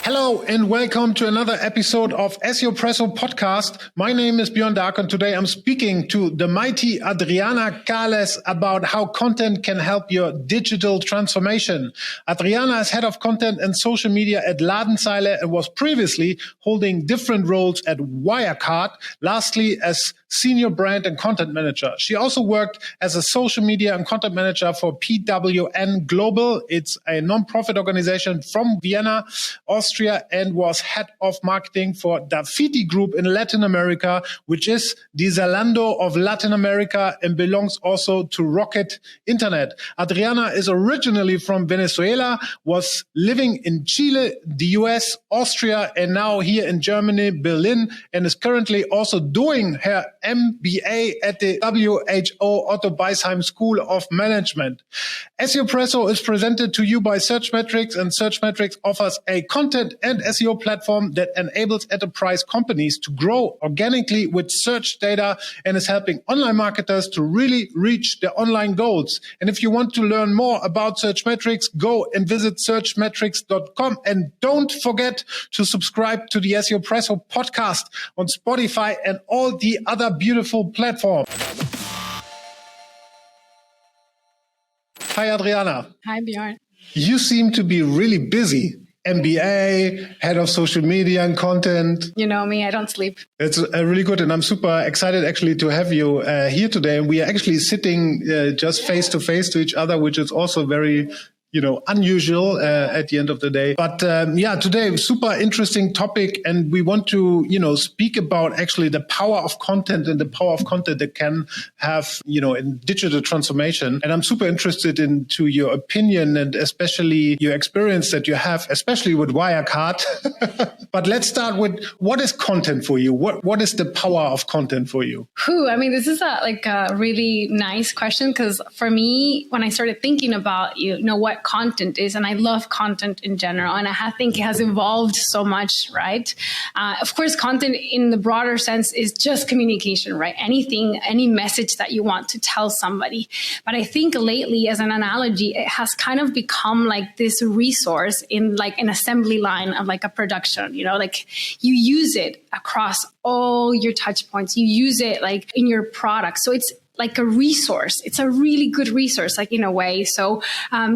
Hello and welcome to another episode of SEO Presso podcast. My name is Björn Dark and today I'm speaking to the mighty Adriana Carles about how content can help your digital transformation. Adriana is head of content and social media at Ladenzeile and was previously holding different roles at Wirecard, lastly as senior brand and content manager. She also worked as a social media and content manager for PWN Global. It's a non-profit organization from Vienna, Austria, and was head of marketing for Dafiti Group in Latin America, which is the Zalando of Latin America and belongs also to Rocket Internet. Adriana is originally from Venezuela, was living in Chile, the US, Austria, and now here in Germany, Berlin, and is currently also doing her MBA at the WHO Otto Beisheim School of Management. SEO Presso is presented to you by Searchmetrics, and Searchmetrics offers a content and SEO platform that enables enterprise companies to grow organically with search data and is helping online marketers to really reach their online goals. And if you want to learn more about Searchmetrics, go and visit searchmetrics.com. And don't forget to subscribe to the SEO Presso podcast on Spotify and all the other beautiful platforms. Hi, Adriana. Hi, Björn. You seem to be really busy. MBA, head of social media and content. You know me, I don't sleep. It's really good. And I'm super excited actually to have you here today. And we are actually sitting just face to face to each other, which is also very unusual at the end of the day. But today, super interesting topic. And we want to, speak about actually the power of content and the power of content that can have, in digital transformation. And I'm super interested into your opinion and especially your experience that you have, especially with Wirecard. But let's start with what is content for you? What is the power of content for you? This is a really nice question because for me, when I started thinking about, what content is, and I love content in general, and I think it has evolved so much, right? Of course, content in the broader sense is just communication, right? Any message that you want to tell somebody. But I think lately, as an analogy, it has kind of become like this resource in like an assembly line of like a production, like you use it across all your touch points. You use it like in your product. So it's like a resource. It's a really good resource, like in a way. So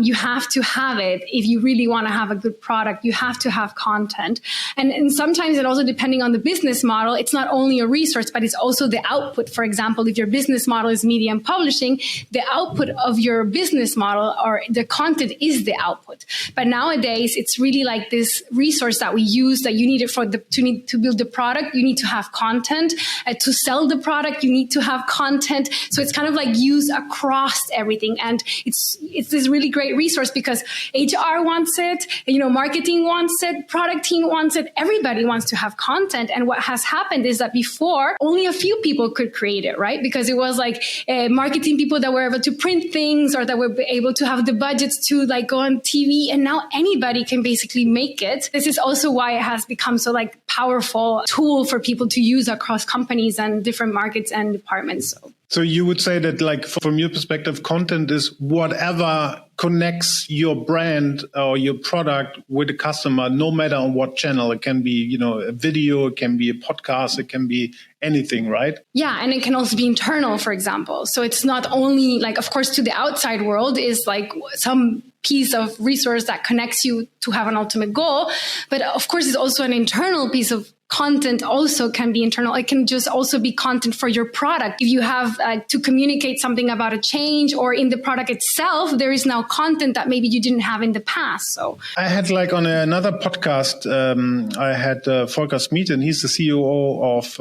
you have to have it. If you really want to have a good product, you have to have content. And sometimes it also, depending on the business model, it's not only a resource, but it's also the output. For example, if your business model is media and publishing, the output of your business model or the content is the output. But nowadays, it's really like this resource that we use that you need it to build the product. You need to have content. To sell the product, you need to have content. So it's kind of like used across everything. And it's this really great resource because HR wants it, marketing wants it, product team wants it. Everybody wants to have content. And what has happened is that before, only a few people could create it, right? Because it was like marketing people that were able to print things or that were able to have the budgets to like go on TV. And now anybody can basically make it. This is also why it has become so like powerful tool for people to use across companies and different markets and departments. So you would say that, like, from your perspective, content is whatever connects your brand or your product with the customer, no matter on what channel. It can be, a video, it can be a podcast, it can be anything, right? Yeah, and it can also be internal, for example. So it's not only like, of course, to the outside world is like some piece of resource that connects you to have an ultimate goal. But of course, it's also an internal piece of content also can be internal. It can just also be content for your product. If you have to communicate something about a change or in the product itself, there is now content that maybe you didn't have in the past. So I had like on another podcast, I had Volker Smith, and he's the CEO of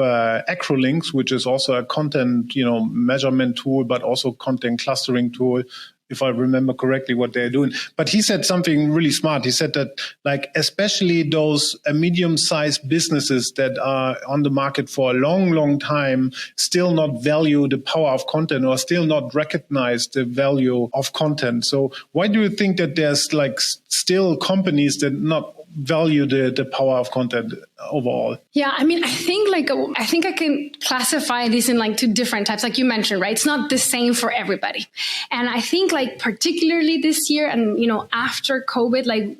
Acrolinks, which is also a content, measurement tool, but also content clustering tool, if I remember correctly what they're doing. But he said something really smart. He said that, like, especially those medium-sized businesses that are on the market for a long, long time still not value the power of content or still not recognize the value of content. So why do you think that there's like still companies that not value the power of content? overall? Yeah, I mean, I think I can classify this in like two different types, like you mentioned, right? It's not the same for everybody. And I think like particularly this year and, after COVID,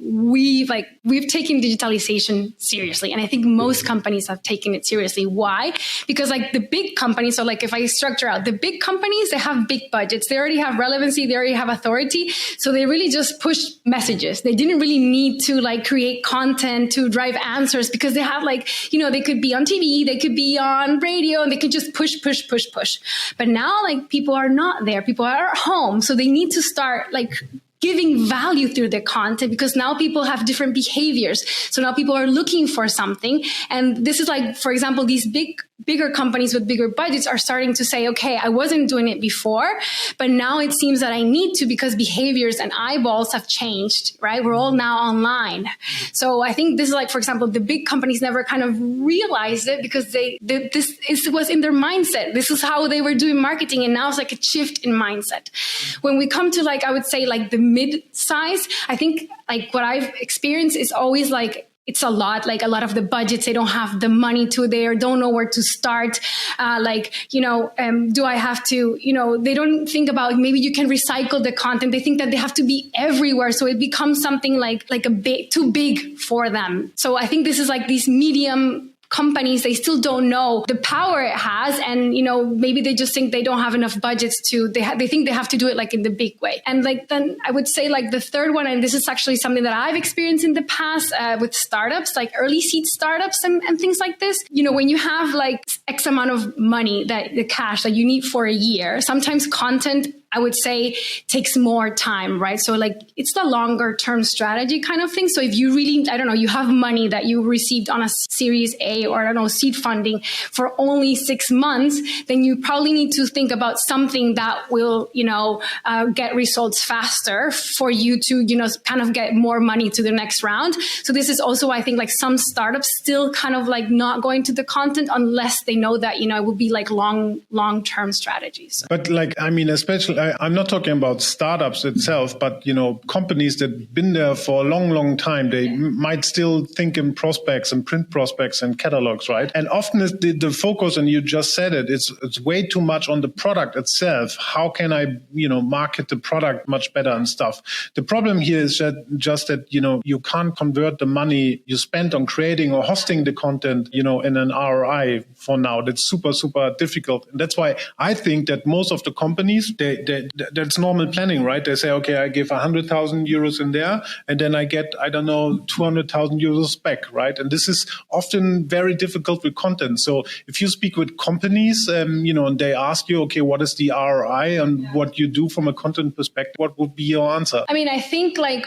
we've taken digitalization seriously. And I think most companies have taken it seriously. Why? Because like the big companies, so like if I structure out the big companies, they have big budgets. They already have relevancy. They already have authority. So they really just push messages. They didn't really need to like create content to drive answers because they have like, they could be on TV, they could be on radio, and they could just push. But now like people are not there. People are at home. So they need to start like giving value through the content because now people have different behaviors. So now people are looking for something. And this is like, for example, these bigger companies with bigger budgets are starting to say, okay, I wasn't doing it before, but now it seems that I need to because behaviors and eyeballs have changed, right? We're all now online. So I think this is like, for example, the big companies never kind of realized it because this was in their mindset. This is how they were doing marketing. And now it's like a shift in mindset. When we come to like, I would say like the mid-size, I think like what I've experienced is always like, it's a lot of the budgets, they don't have the money to there, don't know where to start. Do I have to, they don't think about maybe you can recycle the content. They think that they have to be everywhere. So it becomes something like a bit too big for them. So I think this is like these medium companies, they still don't know the power it has. And, maybe they just think they don't have enough budgets they think they have to do it like in the big way. And like, then I would say like the third one, and this is actually something that I've experienced in the past with startups, like early seed startups and things like this. When you have like X amount of money, that the cash that you need for a year, sometimes content, I would say, takes more time, right? So like it's the longer term strategy kind of thing. So if you really, you have money that you received on a Series A or seed funding for only 6 months, then you probably need to think about something that will, get results faster for you to, kind of get more money to the next round. So this is also, I think, like some startups still kind of like not going to the content unless they know that, it will be like long-term strategies. But like, I mean, especially, I'm not talking about startups itself, but, companies that been there for a long, long time, they might still think in prospects and print prospects and catalogs, right? And often the focus, and you just said it, it's way too much on the product itself. How can I, market the product much better and stuff? The problem here is that you can't convert the money you spent on creating or hosting the content, in an ROI for now. That's super, super difficult. And that's why I think that most of the companies, that's normal planning, right? They say, okay, I give 100,000 euros in there and then I get, 200,000 euros back, right? And this is often very difficult with content. So if you speak with companies, and they ask you, okay, what is the ROI and what you do from a content perspective, what would be your answer? I mean, I think like,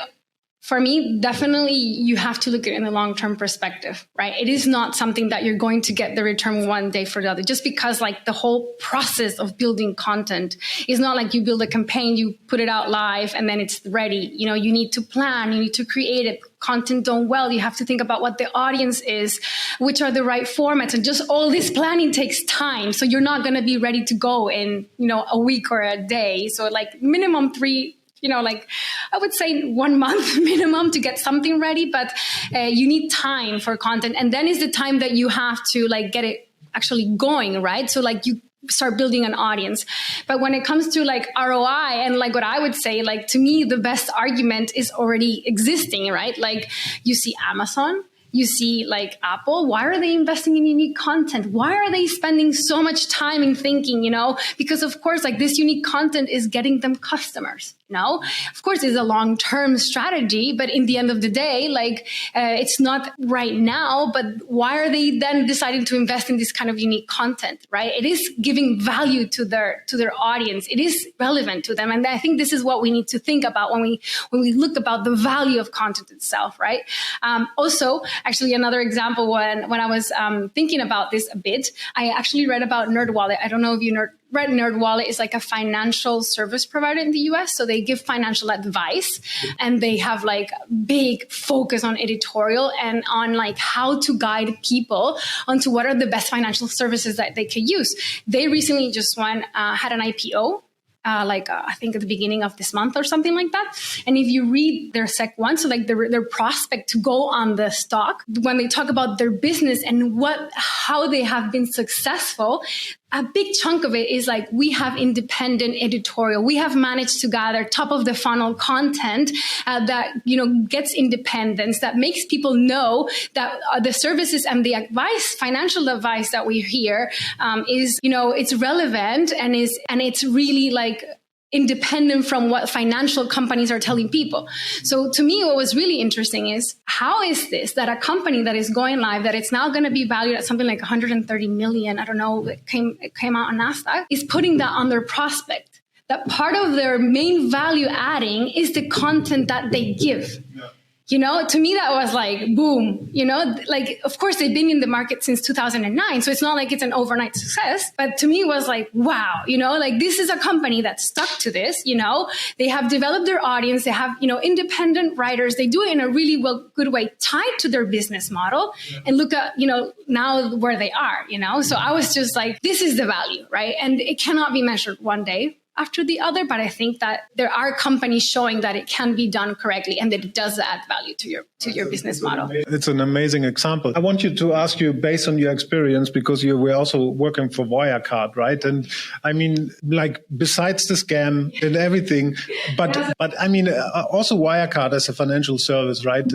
for me, definitely you have to look at it in the long-term perspective, right? It is not something that you're going to get the return one day for the other, just because like the whole process of building content is not like you build a campaign, you put it out live and then it's ready. You need to plan, you need to create it. Content done well, you have to think about what the audience is, which are the right formats, and just all this planning takes time. So you're not going to be ready to go in, a week or a day. So like minimum 3, I would say 1 month minimum to get something ready, but you need time for content. And then is the time that you have to like get it actually going, right? So like you start building an audience. But when it comes to like ROI and like what I would say, like to me, the best argument is already existing, right? Like you see Amazon, you see like Apple, why are they investing in unique content? Why are they spending so much time in thinking, because of course, like this unique content is getting them customers. Of course, it's a long-term strategy, but in the end of the day, like it's not right now, but why are they then deciding to invest in this kind of unique content, right? It is giving value to their audience. It is relevant to them. And I think this is what we need to think about when we look about the value of content itself, right? Also, actually, another example, when I was thinking about this a bit, I actually read about NerdWallet. I don't know if you read NerdWallet is like a financial service provider in the US. So they give financial advice and they have like big focus on editorial and on like how to guide people onto what are the best financial services that they could use. They recently just had an IPO. I think at the beginning of this month or something like that. And if you read their Sec 1, so like their prospect to go on the stock, when they talk about their business and how they have been successful, a big chunk of it is like, we have independent editorial. We have managed to gather top of the funnel content that, gets independence, that makes people know that the services and the advice, financial advice that we hear is, it's relevant and it's really like independent from what financial companies are telling people. So to me, what was really interesting is, how is this that a company that is going live, that it's now going to be valued at something like 130 million, I don't know, it came out on NASDAQ, is putting that on their prospect, that part of their main value adding is the content that they give. Yeah. To me, that was like, boom, like, of course, they've been in the market since 2009. So it's not like it's an overnight success. But to me, it was like, wow, like, this is a company that stuck to this. They have developed their audience. They have, independent writers. They do it in a really good way, tied to their business model. Yeah. And look at, now where they are, So I was just like, this is the value, right? And it cannot be measured one day after the other, but I think that there are companies showing that it can be done correctly and that it does add value to your business model. It's an amazing example. I want you to ask you, based on your experience, because you were also working for Wirecard, right? And I mean, like, besides the scam and everything, but I mean, also Wirecard as a financial service, right?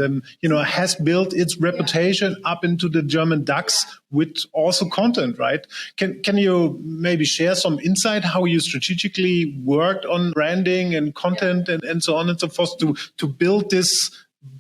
Has built its reputation up into the German DAX with also content, right? Can you maybe share some insight how you strategically worked on branding and content and so on and so forth to build this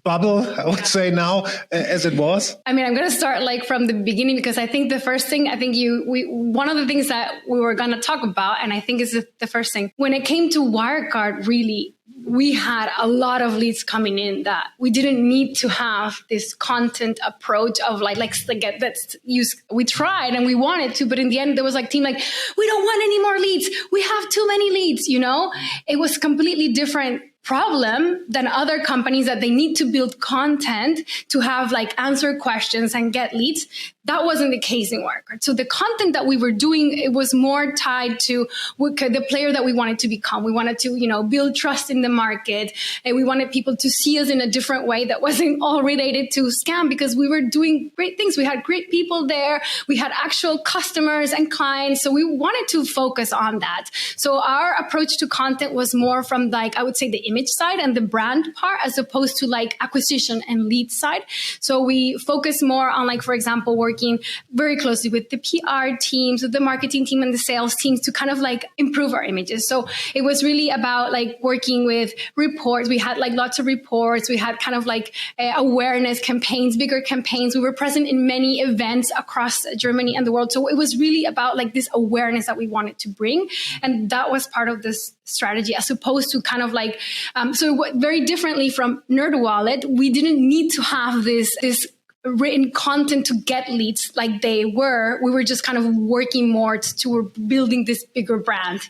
bubble, I would say now, as it was? I mean, I'm going to start like from the beginning, because I think the first thing, one of the things that we were going to talk about, and I think is the first thing, when it came to Wirecard, really, we had a lot of leads coming in that we didn't need to have this content approach of let's use. We tried and we wanted to, but in the end, there was team we don't want any more leads. We have too many leads, It was completely different problem than other companies that they need to build content to have answer questions and get leads. That wasn't the case in Wirecard. So the content that we were doing, it was more tied to the player that we wanted to become. We wanted to, build trust in the market, and we wanted people to see us in a different way that wasn't all related to scam, because we were doing great things. We had great people there. We had actual customers and clients. So we wanted to focus on that. So our approach to content was more from I would say the image side and the brand part, as opposed to acquisition and lead side. So we focus more on for example, working very closely with the PR teams, with the marketing team and the sales teams to kind of improve our images. So it was really about working with reports. We had lots of reports. We had kind of awareness campaigns, bigger campaigns. We were present in many events across Germany and the world. So it was really about this awareness that we wanted to bring. And that was part of this strategy, as opposed to kind of so very differently from NerdWallet, we didn't need to have this written content to get leads like they were. We were just kind of working more to building this bigger brand,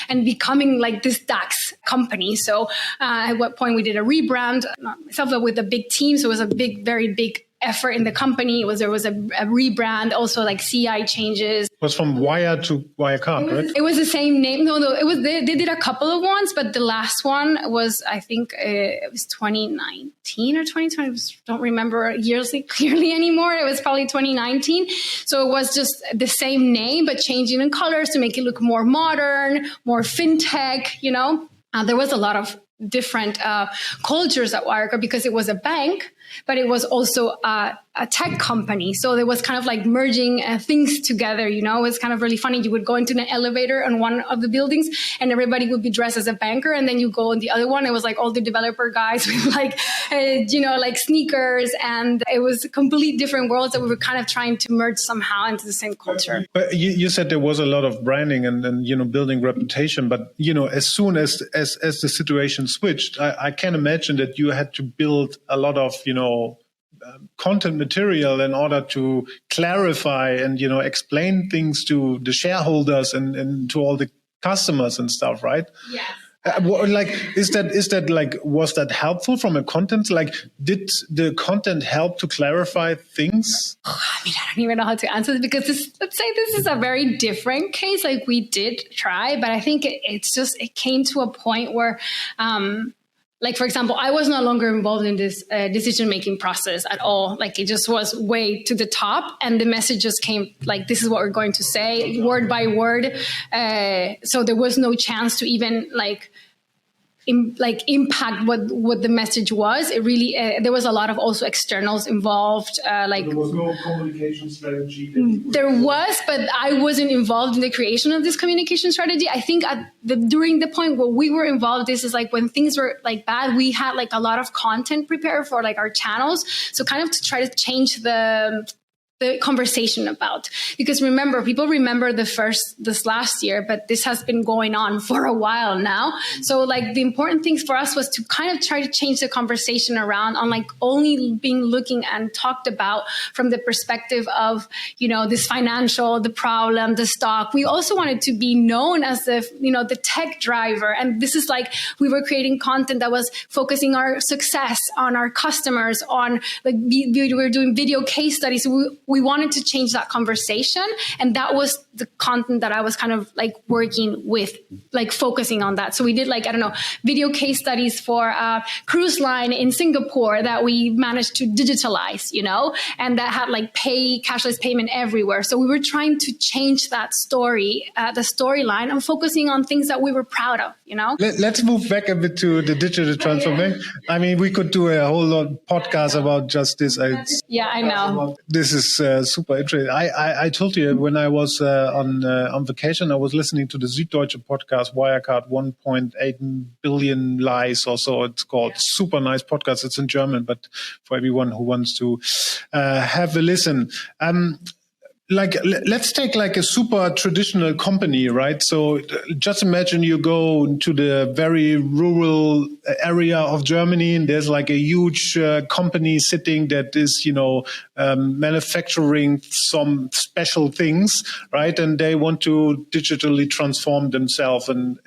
and becoming this DAX company. So at what point we did a rebrand, not myself, but with a big team. So it was a very big effort in the company. There was a rebrand, also CI changes. It was from Wire to Wirecard, right? It was the same name. No, it was. They did a couple of ones, but the last one was, I think, it was 2019 or 2020. I don't remember years clearly anymore. It was probably 2019. So it was just the same name, but changing in colors to make it look more modern, more fintech. There was a lot of different cultures at Wirecard, because it was a bank, but it was also a tech company. So there was kind of merging things together, It was kind of really funny. You would go into an elevator on one of the buildings and everybody would be dressed as a banker. And then you go in the other one. It was all the developer guys with sneakers. And it was complete different worlds that we were kind of trying to merge somehow into the same culture. But you said there was a lot of branding and building reputation. But, as soon as the situation switched, I can imagine that you had to build a lot of, content material in order to clarify and, explain things to the shareholders and to all the customers and stuff, right? Yes. Is that like, was that helpful from a content? Like, did the content help to clarify things? I mean, I don't even know how to answer this because let's say this is a very different case. Like we did try, but I think it came to a point where, like, for example, I was no longer involved in this decision-making process at all. Like it just was way to the top and the message just came like, this is what we're going to say word by word. So there was no chance to even impact what the message was. It really, there was a lot of also externals involved. There was no communication strategy. There was, but I wasn't involved in the creation of this communication strategy. I think during the point where we were involved, this is like when things were like bad, we had like a lot of content prepared for like our channels. So kind of to try to change the conversation about, because remember, people remember this last year, but this has been going on for a while now. So like the important things for us was to kind of try to change the conversation around on like only being looking and talked about from the perspective of, this financial, the problem, the stock. We also wanted to be known as the tech driver. And this is like, we were creating content that was focusing our success on our customers, on like, we were doing video case studies. We wanted to change that conversation. And that was the content that I was kind of like working with, like focusing on that. So we did like, video case studies for a cruise line in Singapore that we managed to digitalize, and that had like cashless payment everywhere. So we were trying to change that story, the storyline, and focusing on things that we were proud of, Let's move back a bit to the digital transformation. Yeah. I mean, we could do a whole lot of podcast about just this. I know. This is super interesting. I told you when I was on vacation, I was listening to the Süddeutsche podcast, Wirecard 1.8 billion lies or so it's called. Yeah. Super nice podcast. It's in German, but for everyone who wants to have a listen. Let's take like a super traditional company, right? So just imagine you go to the very rural area of Germany and there's like a huge company sitting that is, manufacturing some special things, right? And they want to digitally transform themselves and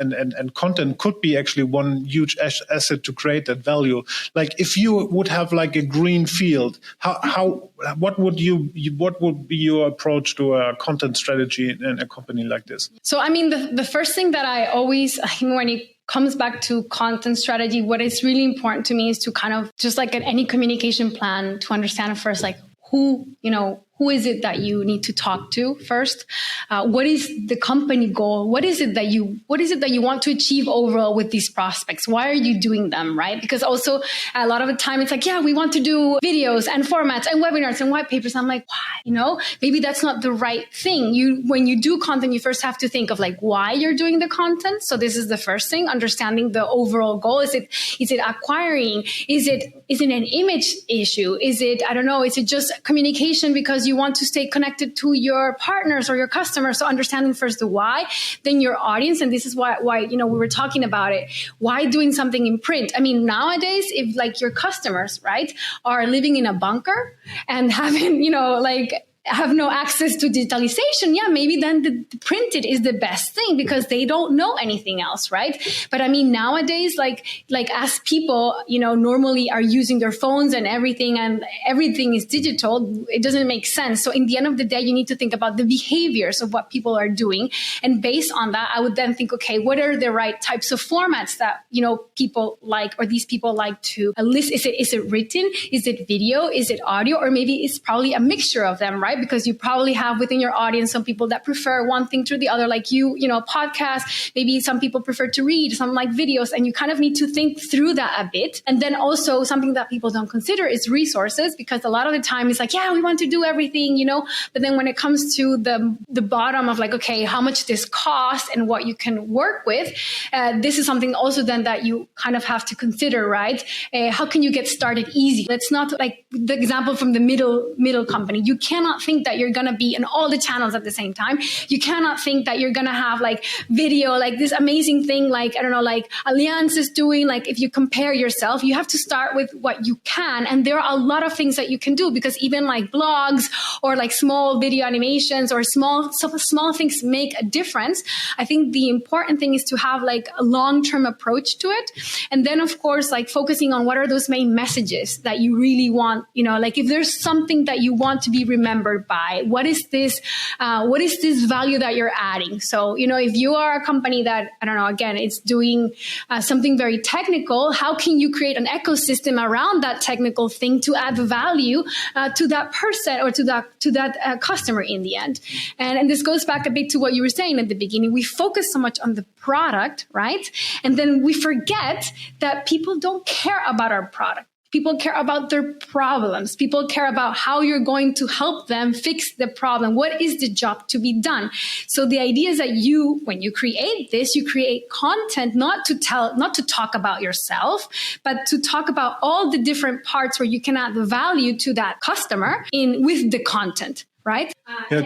content could be actually one huge asset to create that value. Like if you would have like a green field, what would be your approach to a content strategy in a company like this? So, I mean, the first thing that I think when it comes back to content strategy, what is really important to me is to kind of just like at any communication plan to understand first, like who is it that you need to talk to first? What is the company goal? What is it that you want to achieve overall with these prospects? Why are you doing them, right? Because also a lot of the time it's like, yeah, we want to do videos and formats and webinars and white papers. I'm like, why? Maybe that's not the right thing. When you do content, you first have to think of like why you're doing the content. So this is the first thing, understanding the overall goal. Is it acquiring? Is it an image issue? Is it, is it just communication because you want to stay connected to your partners or your customers? So understanding first the why, then your audience. And this is why we were talking about it. Why doing something in print? I mean, nowadays, if like your customers, right, are living in a bunker and having, have no access to digitalization, maybe then the printed is the best thing because they don't know anything else, right? But I mean, nowadays, like as people, normally are using their phones and everything is digital, it doesn't make sense. So in the end of the day, you need to think about the behaviors of what people are doing. And based on that, I would then think, okay, what are the right types of formats that, people like, or these people like to list? Is it written? Is it video? Is it audio? Or maybe it's probably a mixture of them, right? Because you probably have within your audience some people that prefer one thing to the other, like podcast. Maybe some people prefer to read, some like videos, and you kind of need to think through that a bit. And then also something that people don't consider is resources, because a lot of the time it's like, we want to do everything, but then when it comes to the bottom of like, okay, how much this costs and what you can work with, this is something also then that you kind of have to consider, right? How can you get started easy? It's not like the example from the middle company. You cannot cannot think that you're going to be in all the channels at the same time. You cannot think that you're going to have like video, like this amazing thing, like, I don't know, like Allianz is doing. Like if you compare yourself, you have to start with what you can. And there are a lot of things that you can do, because even like blogs or like small video animations or small things make a difference. I think the important thing is to have like a long-term approach to it. And then of course, like focusing on what are those main messages that you really want, like if there's something that you want to be remembered by, what is this value that you're adding? So, if you are a company that, I don't know, again, it's doing something very technical, how can you create an ecosystem around that technical thing to add value to that person or to that customer in the end? And this goes back a bit to what you were saying at the beginning. We focus so much on the product, right? And then we forget that people don't care about our product. People care about their problems. People care about how you're going to help them fix the problem. What is the job to be done? So the idea is that when you create this, you create content not to talk about yourself, but to talk about all the different parts where you can add value to that customer with the content. Right?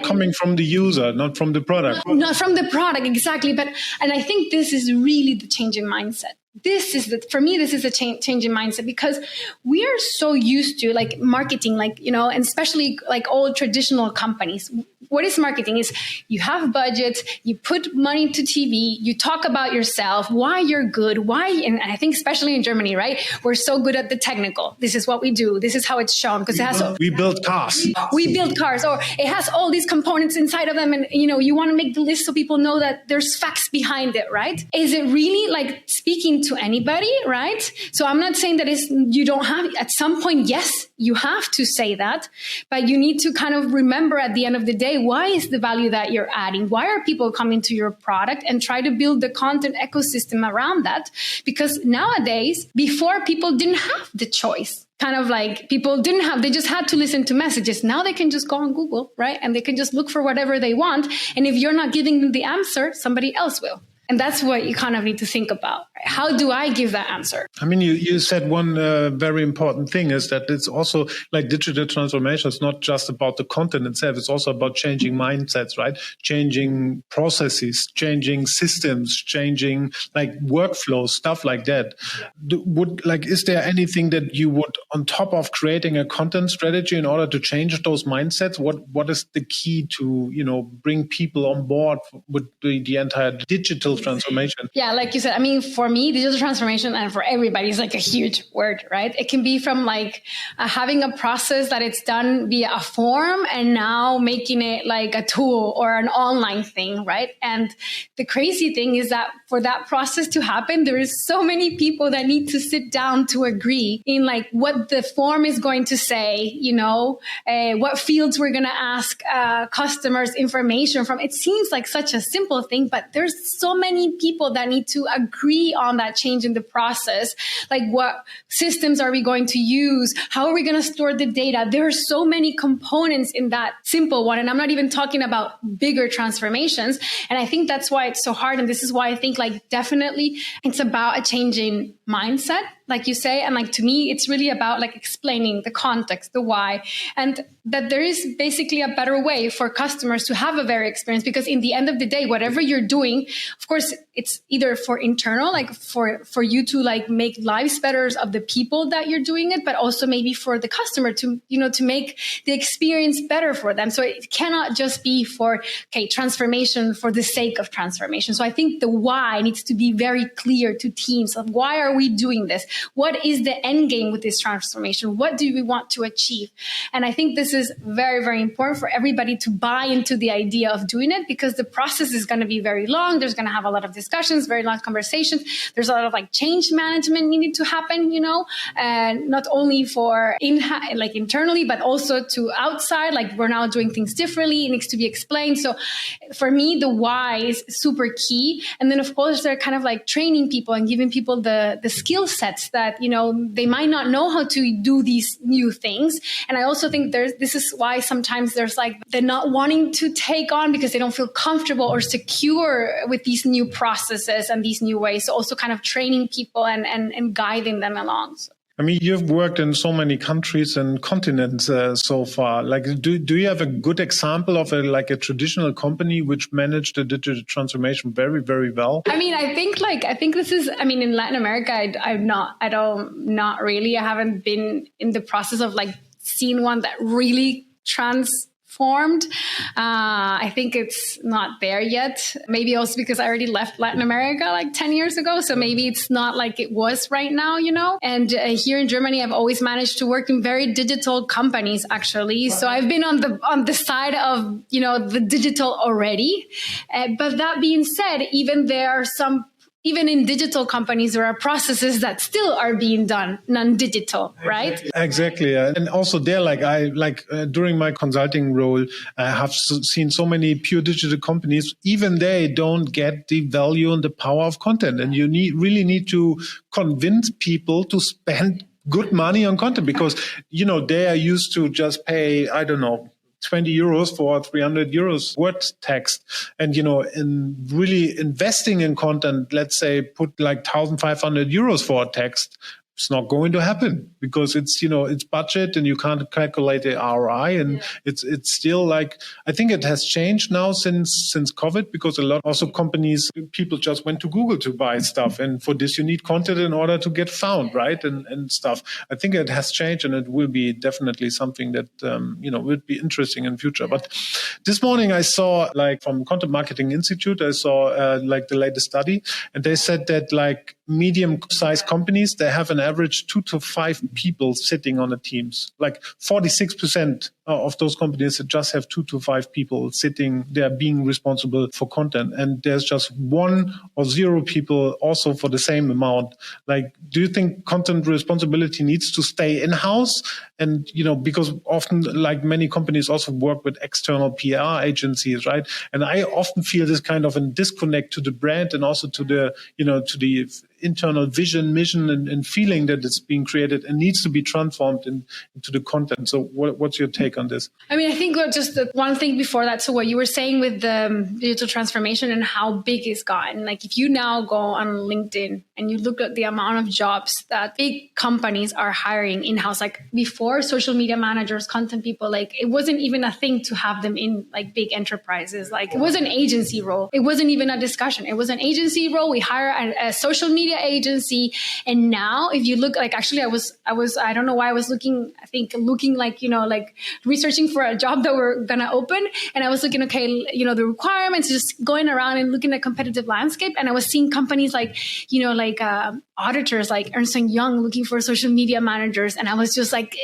Coming from the user, not from the product. Not from the product, exactly. And I think this is really the change in mindset. For me, this is a change in mindset, because we are so used to like marketing, and especially like old traditional companies. What is marketing? Is you have budgets, you put money to TV, you talk about yourself, why you're good, and I think especially in Germany, right? We're so good at the technical. This is what we do. This is how it's shown, because we build cars. We build cars, or it has all these components inside of them, and you want to make the list so people know that there's facts behind it, right? Is it really like speaking to anybody, right? So I'm not saying that you don't have, at some point, yes, you have to say that, but you need to kind of remember at the end of the day, why is the value that you're adding? Why are people coming to your product? And try to build the content ecosystem around that. Because nowadays, before, people didn't have the choice. Kind of like they just had to listen to messages. Now they can just go on Google, right? And they can just look for whatever they want. And if you're not giving them the answer, somebody else will. And that's what you kind of need to think about. Right? How do I give that answer? I mean, you said one very important thing is that it's also like digital transformation. It's not just about the content itself. It's also about changing mindsets, right? Changing processes, changing systems, changing like workflows, stuff like that. Is there anything that you would, on top of creating a content strategy, in order to change those mindsets? What is the key to, bring people on board with the entire digital transformation? Yeah, like you said, I mean, for me, digital transformation, and for everybody, is like a huge word, right? It can be from like having a process that it's done via a form and now making it like a tool or an online thing, right? And the crazy thing is that for that process to happen, there is so many people that need to sit down to agree in like what the form is going to say, what fields we're going to ask customers information from. It seems like such a simple thing, but there's so many people that need to agree on that change in the process. Like, what systems are we going to use? How are we going to store the data? There are so many components in that simple one. And I'm not even talking about bigger transformations. And I think that's why it's so hard. And this is why I think like definitely it's about a changing mindset, like you say. And like, to me, it's really about like explaining the context, the why, and that there is basically a better way for customers to have a very experience. Because in the end of the day, whatever you're doing, of course, it's either for internal, like for you to like make lives better of the people that you're doing it, but also maybe for the customer to, to make the experience better for them. So it cannot just be for, transformation for the sake of transformation. So I think the why needs to be very clear to teams of why are we doing this? What is the end game with this transformation? What do we want to achieve? And I think this is very, very important for everybody to buy into the idea of doing it, because the process is going to be very long. There's going to have a lot of discussions, very long conversations. There's a lot of like change management needed to happen, and not only for internally, but also to outside. Like, we're now doing things differently. It needs to be explained. So for me, the why is super key. And then of course, they're kind of like training people and giving people the skill sets that, they might not know how to do these new things. And I also think this is why sometimes there's like, they're not wanting to take on because they don't feel comfortable or secure with these new processes and these new ways. So also kind of training people and guiding them along. So. I mean, you've worked in so many countries and continents so far. Like, do you have a good example of a traditional company which managed the digital transformation very, very well? I mean, I think this is, I mean, in Latin America, not really. I haven't been in the process of like seeing one that really transformed. I think it's not there yet. Maybe also because I already left Latin America like 10 years ago. So maybe it's not like it was right now, you know. And here in Germany, I've always managed to work in very digital companies, actually. So I've been on the side of, you know, the digital already. But that being said, even in digital companies, there are processes that still are being done non-digital, right? Exactly. And also there, during my consulting role, I have seen so many pure digital companies, even they don't get the value and the power of content. And you really need to convince people to spend good money on content because, you know, they are used to just pay, I don't know, 20 euros for 300 euros word text. And, you know, in really investing in content, let's say put like 1,500 euros for a text, it's not going to happen because it's, you know, it's budget and you can't calculate the ROI. And it's still like, I think it has changed now since COVID because a lot also companies, people just went to Google to buy stuff. And for this, you need content in order to get found, right? And stuff. I think it has changed and it will be definitely something that, you know, will be interesting in future. But this morning I saw like from Content Marketing Institute, I saw like the latest study and they said that like medium-sized companies, they have an average 2 to 5 people sitting on the teams. Like 46% of those companies that just have 2 to 5 people sitting there being responsible for content. And there's just 1 or 0 people also for the same amount. Like, do you think content responsibility needs to stay in-house? And, you know, because often like many companies also work with external PR agencies, right? And I often feel this kind of a disconnect to the brand and also to the, you know, to the internal vision, mission, and feeling that it's being created and needs to be transformed into the content. So what's your take on this? I mean, I think just the one thing before that. So what you were saying with the digital transformation and how big it's gotten, like if you now go on LinkedIn and you look at the amount of jobs that big companies are hiring in-house, like before social media managers, content people, like it wasn't even a thing to have them in like big enterprises. Like it was an agency role. It wasn't even a discussion. It was an agency role. We hire a social media agency. And now if you look, like actually I don't know why I was looking like, you know, like researching for a job that we're going to open. And I was looking, okay, you know, the requirements, just going around and looking at competitive landscape. And I was seeing companies like, you know, like auditors, like Ernst & Young looking for social media managers. And I was just like,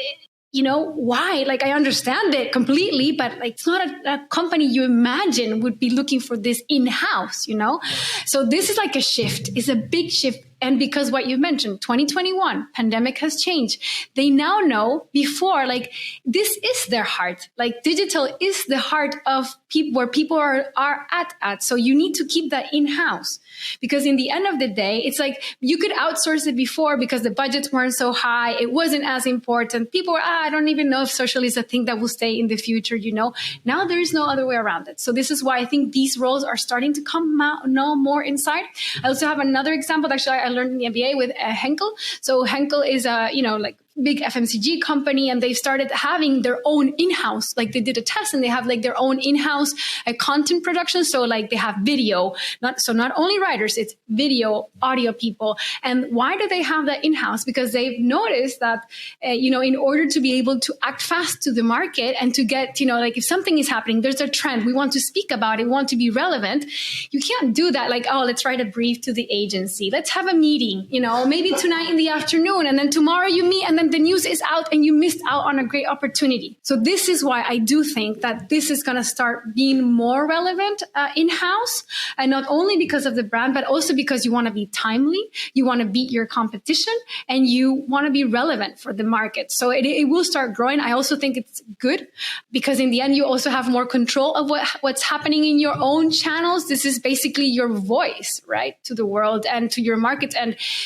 you know, why? Like, I understand it completely, but like, it's not a company you imagine would be looking for this in-house, you know? So this is like a shift. It's a big shift. And because what you mentioned, 2021, pandemic has changed. They now know before, like, this is their heart. Like, digital is the heart of people, where people are at. So you need to keep that in-house. Because in the end of the day, it's like you could outsource it before because the budgets weren't so high. It wasn't as important. People were, I don't even know if social is a thing that will stay in the future, you know. Now there is no other way around it. So this is why I think these roles are starting to come out no more inside. I also have another example. Actually, I learned in the MBA with Henkel. So Henkel is a, you know, like big FMCG company, and they started having their own in-house, like they did a test and they have like their own in-house content production. So like they have video, not only writers, it's video, audio people. And why do they have that in-house? Because they've noticed that, you know, in order to be able to act fast to the market and to get, you know, like if something is happening, there's a trend, we want to speak about it, we want to be relevant. You can't do that like, oh, let's write a brief to the agency. Let's have a meeting, you know, maybe tonight in the afternoon, and then tomorrow you meet, and then the news is out and you missed out on a great opportunity. So this is why I do think that this is going to start being more relevant in-house, and not only because of the brand, but also because you want to be timely, you want to beat your competition, and you want to be relevant for the market. So it will start growing. I also think it's good because in the end, you also have more control of what's happening in your own channels. This is basically your voice, right, to the world and to your market.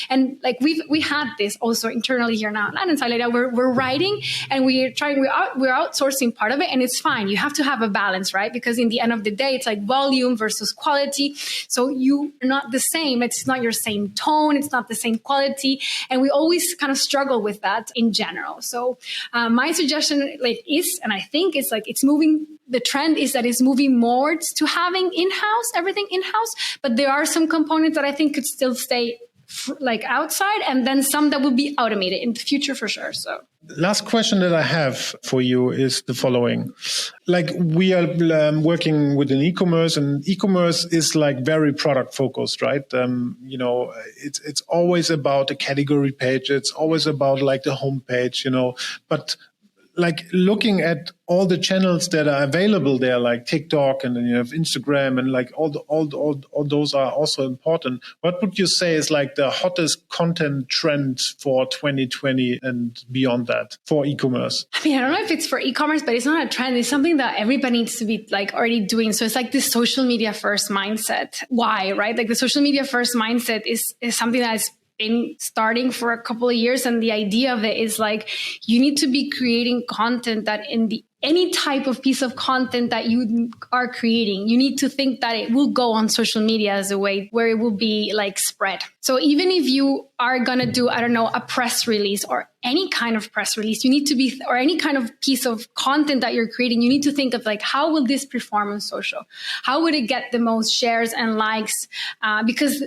And like we had this also internally here now in Latin ladenzeile, we're writing and we're outsourcing part of it, and it's fine. You have to have a balance, right? Because in the end of the day, it's like volume versus quality. So you're not the same. It's not your same tone. It's not the same quality. And we always kind of struggle with that in general. So my suggestion is, and I think it's like the trend is that it's moving more to having everything in-house, but there are some components that I think could still stay outside, and then some that will be automated in the future for sure. So last question that I have for you is the following. We are working with an e-commerce, and e-commerce is very product focused, right? It's always about the category page. It's always about the homepage, but looking at all the channels that are available there, like TikTok, and then you have Instagram, and all those are also important. What would you say is the hottest content trend for 2020 and beyond that for e-commerce? I don't know if it's for e-commerce, but it's not a trend. It's something that everybody needs to be already doing. So it's this social media first mindset. Why, right? The social media first mindset is something that's been starting for a couple of years. And the idea of it is you need to be creating content that any type of piece of content that you are creating, you need to think that it will go on social media as a way where it will be spread. So even if you are going to do, a press release or any kind of press release, you need to be, or any kind of piece of content that you're creating, you need to think of how will this perform on social? How would it get the most shares and likes? Because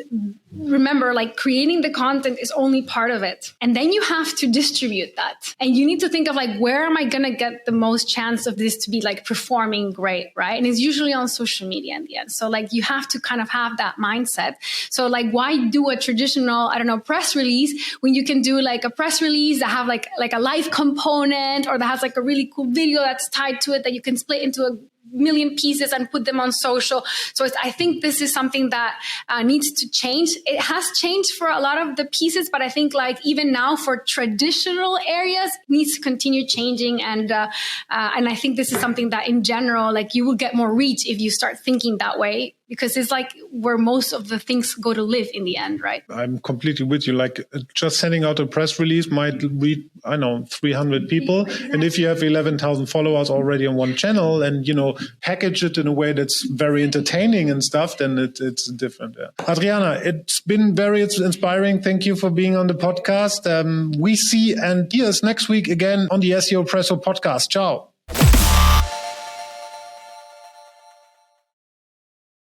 remember, creating the content is only part of it. And then you have to distribute that. And you need to think of where am I going to get the most chance of this to be performing great, right? And it's usually on social media in the end. So you have to kind of have that mindset. So why do a traditional, press release when you can do a press release that have a live component, or that has a really cool video that's tied to it that you can split into a million pieces and put them on social. So I think this is something that needs to change. It has changed for a lot of the pieces, but I think even now for traditional areas needs to continue changing. And I think this is something that in general, you will get more reach if you start thinking that way, because it's where most of the things go to live in the end, right? I'm completely with you. Just sending out a press release might reach, 300 people. Exactly. And if you have 11,000 followers already on one channel and, package it in a way that's very entertaining and stuff, then it's different. Yeah. Adriana, it's been very inspiring. Thank you for being on the podcast. We see and hear us next week again on the SEO Presso podcast. Ciao.